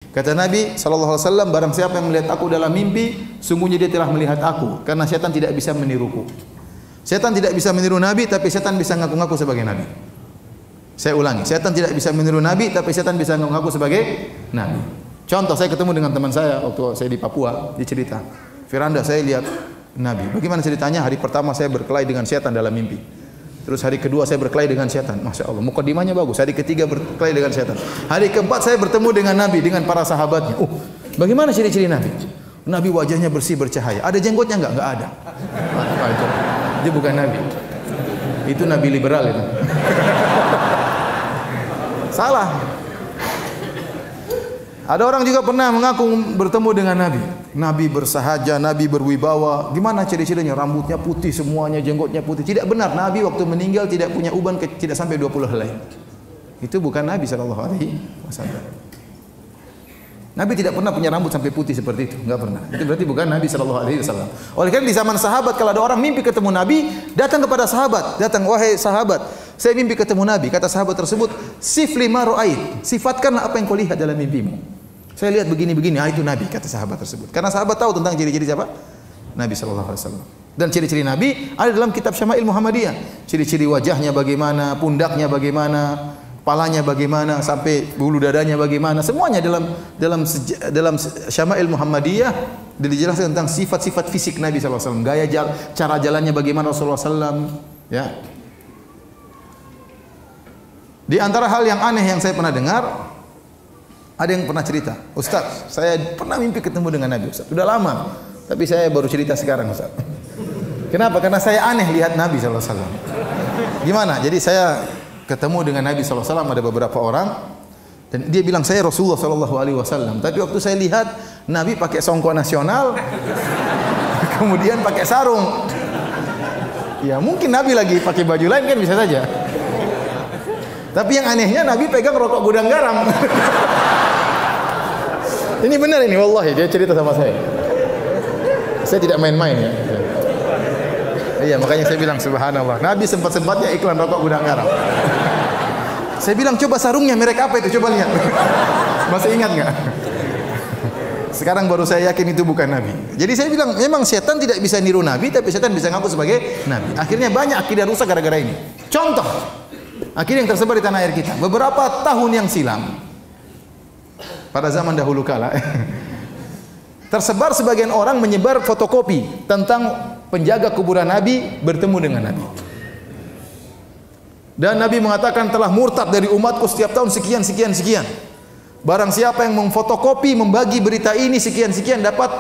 Kata Nabi SAW, barang siapa yang melihat aku dalam mimpi, sungguhnya dia telah melihat aku, karena setan tidak bisa meniruku. Setan tidak bisa meniru Nabi, tapi setan bisa ngaku-ngaku sebagai Nabi. Saya ulangi, setan tidak bisa meniru Nabi, tapi setan bisa ngaku-ngaku sebagai Nabi. Contoh, saya ketemu dengan teman saya waktu saya di Papua, dia cerita, Firanda, saya lihat Nabi. Bagaimana ceritanya? Hari pertama saya berkelahi dengan setan dalam mimpi. Terus hari kedua saya berkelahi dengan setan. Masya Allah, mukadimahnya bagus. Hari ketiga berkelahi dengan setan. Hari keempat saya bertemu dengan Nabi, dengan para sahabatnya. Bagaimana ciri-ciri Nabi? Nabi wajahnya bersih bercahaya. Ada jenggotnya enggak? Enggak ada. Dia bukan Nabi. Itu Nabi liberal itu. Salah. Ada orang juga pernah mengaku bertemu dengan Nabi. Nabi bersahaja, Nabi berwibawa. Gimana ciri-cirinya? Rambutnya putih semuanya, jenggotnya putih. Tidak benar. Nabi waktu meninggal tidak punya uban, tidak sampai 20 helai. Itu bukan Nabi SAW. Nabi tidak pernah punya rambut sampai putih seperti itu. Enggak pernah. Itu berarti bukan Nabi SAW. Oleh karena di zaman sahabat, kalau ada orang mimpi ketemu Nabi, datang kepada sahabat. Datang, wahai sahabat, saya mimpi ketemu Nabi. Kata sahabat tersebut, sifli ma ra'ait. Sifatkanlah apa yang kau lihat dalam mimpimu. Saya lihat begini-begini, itu Nabi, kata sahabat tersebut. Karena sahabat tahu tentang ciri-ciri siapa? Nabi SAW. Dan ciri-ciri Nabi ada dalam kitab Syama'il Muhammadiyah. Ciri-ciri wajahnya bagaimana, pundaknya bagaimana, kepalanya bagaimana, sampai bulu dadanya bagaimana. Semuanya dalam Syama'il Muhammadiyah dijelaskan tentang sifat-sifat fisik Nabi SAW. Gaya cara jalannya bagaimana Rasulullah SAW. Ya. Di antara hal yang aneh yang saya pernah dengar, ada yang pernah cerita, Ustaz, saya pernah mimpi ketemu dengan Nabi, Ustaz. Sudah lama, tapi saya baru cerita sekarang, Ustaz. Kenapa? Karena saya aneh lihat Nabi SAW. Gimana? Jadi saya ketemu dengan Nabi SAW, ada beberapa orang, dan dia bilang saya Rasulullah SAW. Tapi waktu saya lihat Nabi pakai songkok nasional, kemudian pakai sarung. Ya mungkin Nabi lagi pakai baju lain kan bisa saja. Tapi yang anehnya Nabi pegang rokok gudang garam. Ini benar ini, wallahi dia cerita sama saya. Saya tidak main-main ya. Iya, makanya saya bilang subhanallah. Nabi sempat-sempatnya iklan rokok gudang garam. Saya bilang coba sarungnya merek apa itu, coba lihat. Masih ingat nggak? Sekarang baru saya yakin itu bukan Nabi. Jadi saya bilang memang setan tidak bisa niru Nabi, tapi setan bisa ngaku sebagai Nabi. Akhirnya banyak akidah rusak gara-gara ini. Contoh, akidah yang tersebar di tanah air kita. Beberapa tahun yang silam, pada zaman dahulu kala, tersebar sebagian orang menyebar fotokopi tentang penjaga kuburan Nabi bertemu dengan Nabi. Dan Nabi mengatakan telah murtad dari umatku setiap tahun sekian, sekian, sekian. Barang siapa yang memfotokopi, membagi berita ini sekian-sekian dapat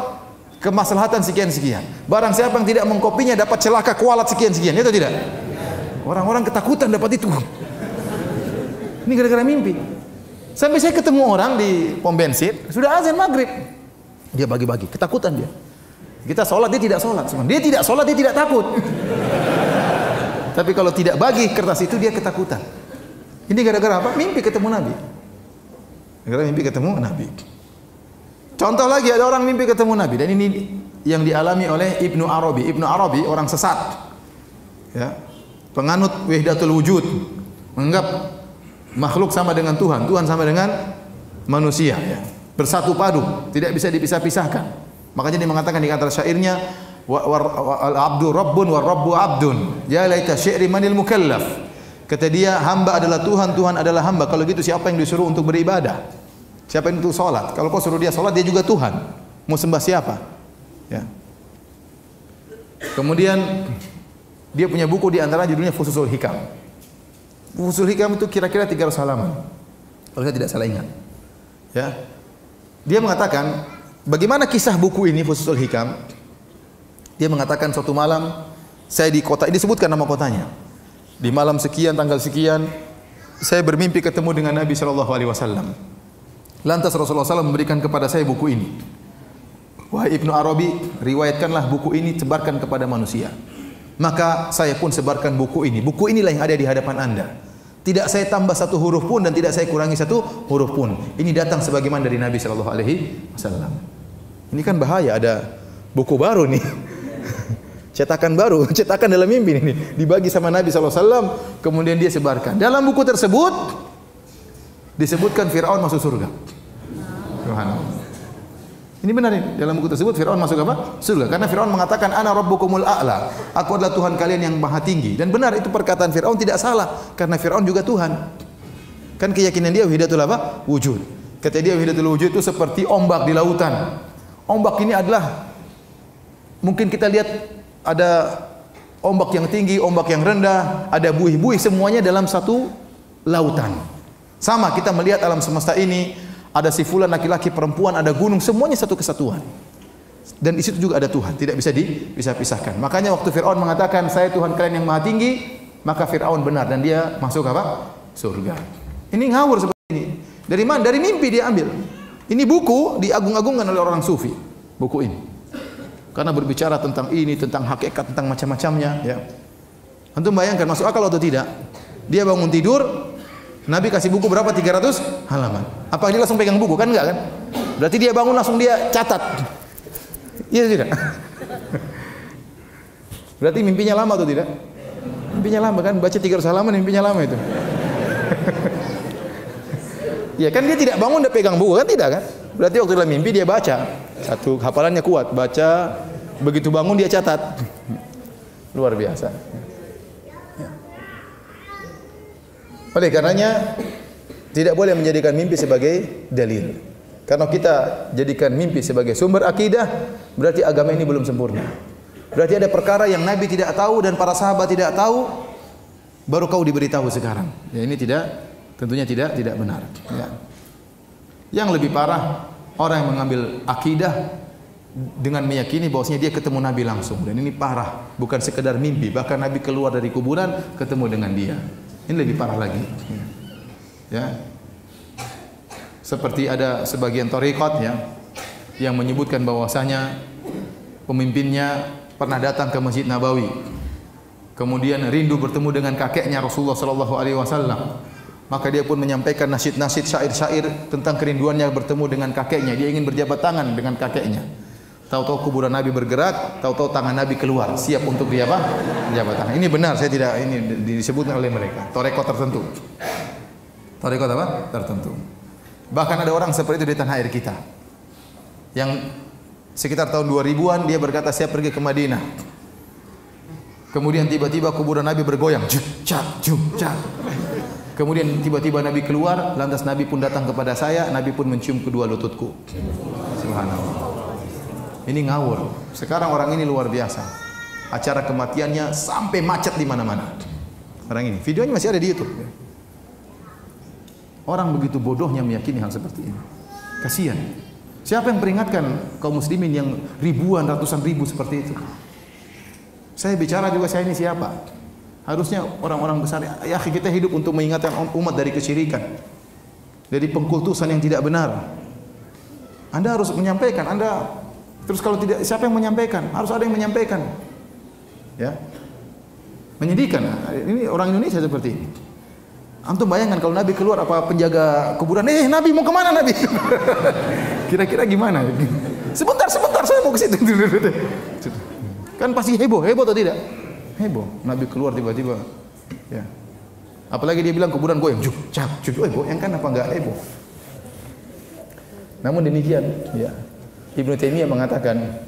kemaslahatan sekian-sekian. Barang siapa yang tidak mengkopinya dapat celaka kualat sekian-sekian. Itu tidak? Orang-orang ketakutan dapat itu. Ini gara-gara mimpi. Sampai saya ketemu orang di pom bensin, sudah azan maghrib. Dia bagi-bagi, ketakutan dia. Kita sholat, dia tidak sholat. Dia tidak sholat, dia tidak takut. Tapi kalau tidak bagi kertas itu, dia ketakutan. Ini gara-gara apa? Mimpi ketemu Nabi. Gara-gara mimpi ketemu Nabi. Contoh lagi, ada orang mimpi ketemu Nabi. Dan ini yang dialami oleh Ibnu Arabi. Ibnu Arabi orang sesat. Ya. Penganut wahdatul wujud. Menganggap makhluk sama dengan Tuhan, Tuhan sama dengan manusia, ya. Bersatu padu, tidak bisa dipisah-pisahkan. Makanya dia mengatakan di antara syairnya, al-abdu rabbun wa rabbu abdun. Ya laita syi'ri manil mukallaf. Kata dia, hamba adalah Tuhan, Tuhan adalah hamba. Kalau gitu siapa yang disuruh untuk beribadah? Siapa yang untuk salat? Kalau kau suruh dia salat, dia juga Tuhan. Mau sembah siapa? Ya. Kemudian dia punya buku di antara judulnya Fususul Hikam. Fususul Hikam itu kira-kira 300 halaman. Kalau saya tidak salah ingat. Ya. Dia mengatakan, bagaimana kisah buku ini Fususul Hikam? Dia mengatakan suatu malam saya di kota, ini disebutkan nama kotanya. Di malam sekian tanggal sekian saya bermimpi ketemu dengan Nabi SAW. Lantas Rasulullah SAW memberikan kepada saya buku ini. Wahai Ibnu Arabi, riwayatkanlah buku ini, sebarkan kepada manusia. Maka saya pun sebarkan buku ini. Buku inilah yang ada di hadapan Anda. Tidak saya tambah satu huruf pun dan tidak saya kurangi satu huruf pun. Ini datang sebagaimana dari Nabi SAW. Ini kan bahaya, ada buku baru nih. Cetakan baru, cetakan dalam mimpi ini. Dibagi sama Nabi SAW, kemudian dia sebarkan. Dalam buku tersebut disebutkan Fir'aun masuk surga. Subhanallah. Ini benar ini. Dalam buku tersebut Firaun masuk apa? Surga. Karena Firaun mengatakan ana rabbukumul a'la. Aku adalah Tuhan kalian yang maha tinggi. Dan benar itu perkataan Firaun tidak salah karena Firaun juga Tuhan. Kan keyakinan dia wahidatul apa? Wujud. Kata dia wahidatul wujud itu seperti ombak di lautan. Ombak ini adalah mungkin kita lihat ada ombak yang tinggi, ombak yang rendah, ada buih-buih semuanya dalam satu lautan. Sama kita melihat alam semesta ini. Ada si fulan laki-laki, perempuan, ada gunung, semuanya satu kesatuan. Dan di situ juga ada Tuhan, tidak bisa dipisah-pisahkan. Makanya waktu Firaun mengatakan saya Tuhan kalian yang maha tinggi, maka Firaun benar dan dia masuk apa? Surga. Ini ngawur seperti ini. Dari mana? Dari mimpi dia ambil. Ini buku diagung-agungkan oleh orang sufi. Buku ini. Karena berbicara tentang ini, tentang hakikat, tentang macam-macamnya, ya. Antum bayangkan masuk akal atau tidak? Dia bangun tidur, Nabi kasih buku berapa? 300 halaman. Apa dia langsung pegang buku? Kan enggak kan? Berarti dia bangun langsung dia catat. Iya tidak? Berarti mimpinya lama atau tidak? Mimpinya lama kan? Baca 300 halaman mimpinya lama itu. Ya kan dia tidak bangun udah pegang buku kan tidak kan? Berarti waktu dalam mimpi dia baca. Satu hafalannya kuat, baca, begitu bangun dia catat. Luar biasa. Oleh karenanya tidak boleh menjadikan mimpi sebagai dalil. Karena kita jadikan mimpi sebagai sumber akidah, berarti agama ini belum sempurna. Berarti ada perkara yang Nabi tidak tahu dan para sahabat tidak tahu, baru kau diberitahu sekarang. Ya ini tentunya tidak benar. Ya. Yang lebih parah orang yang mengambil akidah dengan meyakini bahwasanya dia ketemu Nabi langsung, dan ini parah, bukan sekedar mimpi, bahkan Nabi keluar dari kuburan ketemu dengan dia. Ini lebih parah lagi. Ya. Seperti ada sebagian thariqat ya yang menyebutkan bahwasanya pemimpinnya pernah datang ke Masjid Nabawi. Kemudian rindu bertemu dengan kakeknya Rasulullah sallallahu alaihi wasallam. Maka dia pun menyampaikan nasyid-nasyid, syair-syair tentang kerinduannya bertemu dengan kakeknya. Dia ingin berjabat tangan dengan kakeknya. Tahu-tahu kuburan Nabi bergerak, tahu-tahu tangan Nabi keluar, siap untuk dia apa? Berjabat tangan. Ini benar, saya tidak ini disebutkan oleh mereka. Thariqat tertentu. Thariqat apa? Tertentu. Bahkan ada orang seperti itu di tanah air kita. Yang sekitar tahun 2000-an dia berkata saya pergi ke Madinah. Kemudian tiba-tiba kuburan Nabi bergoyang. Juk, cak, juk, cak. Kemudian tiba-tiba Nabi keluar, lantas Nabi pun datang kepada saya, Nabi pun mencium kedua lututku. Subhanallah. Ini ngawur. Sekarang orang ini luar biasa. Acara kematiannya sampai macet di mana-mana. Orang ini, videonya masih ada di YouTube. Orang begitu bodohnya meyakini hal seperti ini. Kasihan. Siapa yang peringatkan kaum muslimin yang ribuan, ratusan ribu seperti itu? Saya bicara juga saya ini siapa? Harusnya orang-orang besar. Ya, kita hidup untuk mengingatkan umat dari kesyirikan, dari pengkultusan yang tidak benar. Anda harus menyampaikan. Terus kalau tidak, siapa yang menyampaikan? Harus ada yang menyampaikan. Ya, menyedihkan. Ini orang Indonesia seperti ini. Antum bayangkan kalau Nabi keluar, apa penjaga kuburan? Nabi mau kemana Nabi? Kira-kira gimana? Sebentar, saya mau ke situ. Kan pasti heboh atau tidak? Heboh. Nabi keluar tiba-tiba. Ya. Apalagi dia bilang kuburan goyang, juk, cak, juk, goyang kan apa enggak heboh? Namun demikian, ya. Ibnu Taimiyah mengatakan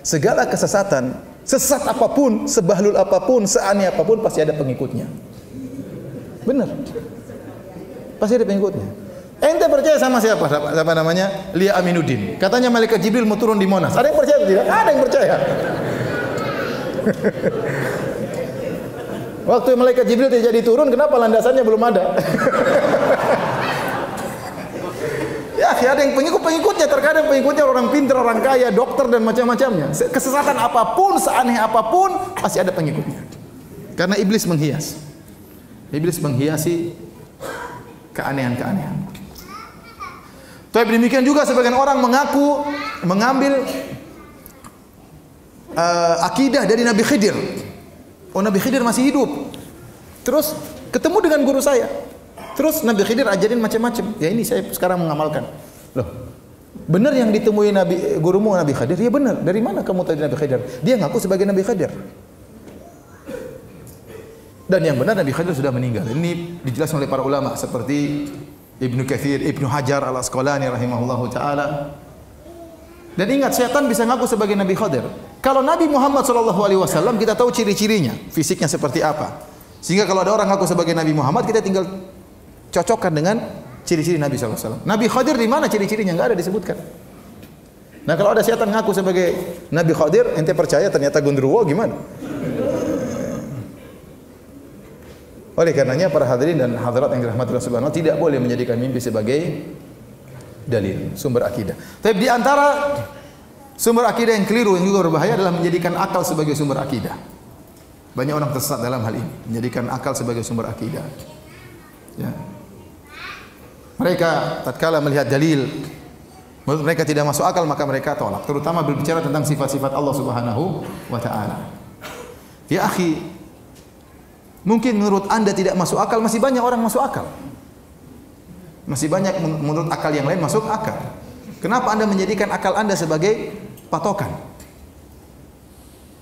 segala kesesatan, sesat apapun, sebahlul apapun, seaneh apapun pasti ada pengikutnya. Benar. Pasti ada pengikutnya. Ente percaya sama siapa? Siapa namanya? Lia Aminuddin. Katanya malaikat Jibril mau turun di Monas. Ada yang percaya atau tidak? Ada yang percaya. Waktu malaikat Jibril tidak jadi turun, kenapa landasannya belum ada? Ya, ada yang pengikutnya, terkadang pengikutnya orang pintar, orang kaya, dokter dan macam-macamnya. Kesesatan apapun, seaneh apapun, pasti ada pengikutnya. Karena iblis menghias. Iblis menghiasi keanehan-keanehan. Tapi demikian juga sebagian orang mengambil akidah dari Nabi Khidir. Oh, Nabi Khidir masih hidup. Terus ketemu dengan guru saya. Terus Nabi Khidir ajarin macam-macam. Ya ini saya sekarang mengamalkan. Loh, benar yang ditemui gurumu Nabi Khidir? Ya benar. Dari mana kamu tahu Nabi Khidir? Dia ngaku sebagai Nabi Khidir. Dan yang benar Nabi Khidir sudah meninggal. Ini dijelaskan oleh para ulama seperti Ibnu Katsir, Ibnu Hajar Al-Asqalani rahimahullahu taala. Dan ingat, setan bisa ngaku sebagai Nabi Khadir. Kalau Nabi Muhammad SAW kita tahu ciri-cirinya, fisiknya seperti apa. Sehingga kalau ada orang ngaku sebagai Nabi Muhammad, kita tinggal cocokkan dengan ciri-ciri Nabi SAW. Nabi Khadir di mana ciri-cirinya? Enggak ada disebutkan. Nah, kalau ada setan ngaku sebagai Nabi Khadir, ente percaya ternyata gundurwo, gimana? Oleh karenanya para hadirin dan hadirat yang dirahmati Allah Subhanahu wa taala, tidak boleh menjadikan mimpi sebagai dalil, sumber akidah. Tapi di antara sumber akidah yang keliru yang juga berbahaya adalah menjadikan akal sebagai sumber akidah. Banyak orang tersesat dalam hal ini, menjadikan akal sebagai sumber akidah. Ya. Mereka tatkala melihat dalil, menurut mereka tidak masuk akal, maka mereka tolak, terutama berbicara tentang sifat-sifat Allah Subhanahu wa taala. Ya akhi, mungkin menurut Anda tidak masuk akal, masih banyak orang masuk akal. Masih banyak menurut akal yang lain masuk akal. Kenapa Anda menjadikan akal Anda sebagai patokan?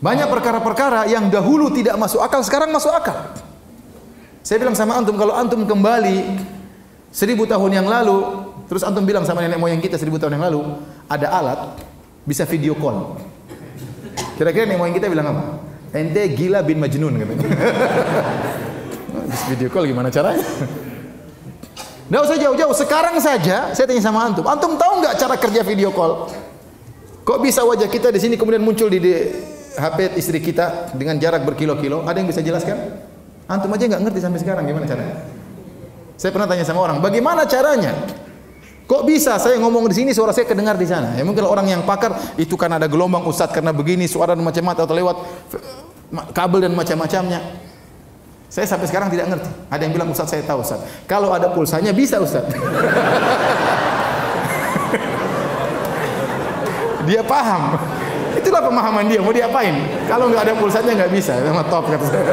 Banyak perkara-perkara yang dahulu tidak masuk akal, sekarang masuk akal. Saya bilang sama antum, kalau antum kembali 1000 tahun yang lalu, terus antum bilang sama nenek moyang kita 1000 tahun yang lalu, ada alat bisa video call. Kira-kira nenek moyang kita bilang apa? Ente gila bin Majnun katanya. Bisa video call gimana caranya? Nggak usah jauh-jauh, sekarang saja saya tanya sama antum. Antum tahu nggak cara kerja video call? Kok bisa wajah kita di sini kemudian muncul di HP istri kita dengan jarak berkilo-kilo? Ada yang bisa jelaskan? Antum aja nggak ngerti sampai sekarang gimana caranya. Saya pernah tanya sama orang, bagaimana caranya? Kok bisa saya ngomong di sini suara saya kedengar di sana? Ya mungkin orang yang pakar itu kan ada gelombang Ustaz karena begini suara dan macam-macam atau lewat kabel dan macam-macamnya. Saya sampai sekarang tidak ngerti. Ada yang bilang Ustaz saya tahu Ustaz. Kalau ada pulsanya bisa Ustaz. Dia paham. Itulah pemahaman dia. Mau diapain? Kalau nggak ada pulsanya nggak bisa. Sama top kata saya.